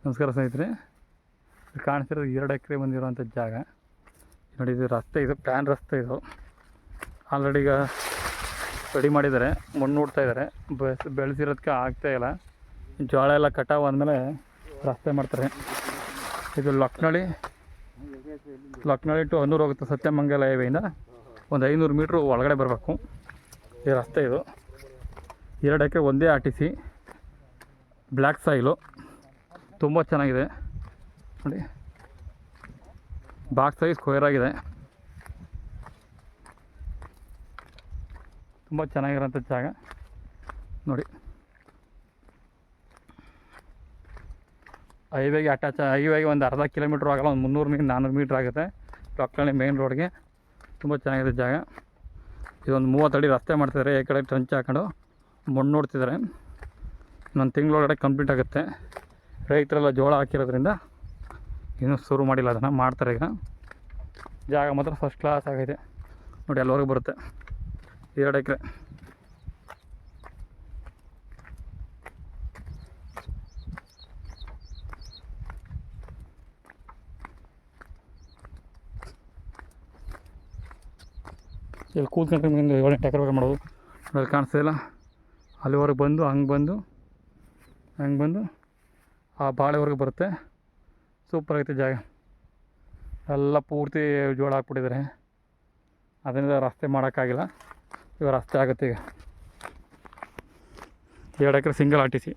ನಮಸ್ಕಾರ ಸ್ನೇಹಿತರೆ, ಕಾಣಿಸ್ತಿರೋದು 2 ಎಕರೆ ಬಂದಿರೋಂಥ ಜಾಗ ನೋಡಿ. ಇದು ರಸ್ತೆ, ಇದು ಪ್ಲ್ಯಾನ್ ರಸ್ತೆ. ಇದು ಆಲ್ರೆಡಿ ಈಗ ರೆಡಿ ಮಾಡಿದ್ದಾರೆ, ಮಣ್ಣು ನೋಡ್ತಾ ಇದ್ದಾರೆ. ಬೆಳೆಸಿರೋದಕ್ಕೆ ಆಗ್ತಾಯಿಲ್ಲ. ಜೋಳ ಎಲ್ಲ ಕಟಾವು ಆದಮೇಲೆ ರಸ್ತೆ ಮಾಡ್ತಾರೆ. ಇದು ಲಕ್ನಳ್ಳಿ ಟು ಹನ್ನೂರು ಹೋಗುತ್ತೆ. ಸತ್ಯಮಂಗಲ ಹೈವೇಯಿಂದ ಒಂದು 500 ಮೀಟ್ರ್ ಒಳಗಡೆ ಬರಬೇಕು. ಈ ರಸ್ತೆ ಇದು 2 ಎಕರೆ ಒಂದೇ RTC ಬ್ಲ್ಯಾಕ್ ಸಾಯಿಲು, ತುಂಬ ಚೆನ್ನಾಗಿದೆ ನೋಡಿ. ಬಾಕ್ಸ್ ಸೈಜ್ ಸ್ಕ್ವೇರ್ ಆಗಿದೆ, ತುಂಬ ಚೆನ್ನಾಗಿರೋಂಥ ಜಾಗ ನೋಡಿ. ಹೈವೇಗೆ ಅಟ್ಯಾಚ್, ಹೈವೇಗೆ ಒಂದು ಅರ್ಧ ಕಿಲೋಮೀಟ್ರ್ ಆಗೋಲ್ಲ, ಒಂದು 300-400 ಮೀಟ್ರ್ ಆಗುತ್ತೆ ಲಕ್ನಳ್ಳಿ ಮೇನ್ ರೋಡ್ಗೆ. ತುಂಬ ಚೆನ್ನಾಗಿದೆ ಜಾಗ. ಇದೊಂದು 30 ಅಡಿ ರಸ್ತೆ ಮಾಡ್ತಿದ್ದಾರೆ. ಈ ಕಡೆ ಟ್ರಂಚ್ ಹಾಕೊಂಡು ಮಣ್ಣು ನೋಡ್ತಿದ್ದಾರೆ. ಇನ್ನೊಂದು ತಿಂಗಳೊಳಗಡೆ ಕಂಪ್ಲೀಟ್ ಆಗುತ್ತೆ. ರೈತರೆಲ್ಲ ಜೋಳ ಹಾಕಿರೋದ್ರಿಂದ ಇನ್ನೂ ಶುರು ಮಾಡಿಲ್ಲ, ಅದನ್ನು ಮಾಡ್ತಾರೆ ಈಗ. ಜಾಗ ಮಾತ್ರ ಫಸ್ಟ್ ಕ್ಲಾಸ್ ಆಗಿದೆ ನೋಡಿ. ಅಲ್ಲಿವರೆಗೂ ಬರುತ್ತೆ 2 ಎಕರೆ. ಇಲ್ಲಿ ಕೂತ್ಕೊಂಡ್ರೆ 7-8 ಎಕರೆ ಮಾಡೋದು. ಅಲ್ಲಿ ಕಾಣಿಸ್ತಿಲ್ಲ, ಅಲ್ಲಿವರೆಗೆ ಬಂದು ಹಂಗೆ ಬಂದು ಆ ಬಾಳೆವರೆಗೂ ಬರುತ್ತೆ. ಸೂಪರ್ ಐತೆ ಜಾಗ. ಎಲ್ಲ ಪೂರ್ತಿ ಜೋಳ ಹಾಕ್ಬಿಟ್ಟಿದ್ದಾರೆ, ಅದರಿಂದ ರಸ್ತೆ ಮಾಡೋಕ್ಕಾಗಿಲ್ಲ. ಇವಾಗ ರಸ್ತೆ ಆಗುತ್ತೆ ಈಗ. 2 ಎಕರೆ ಸಿಂಗಲ್ RTC.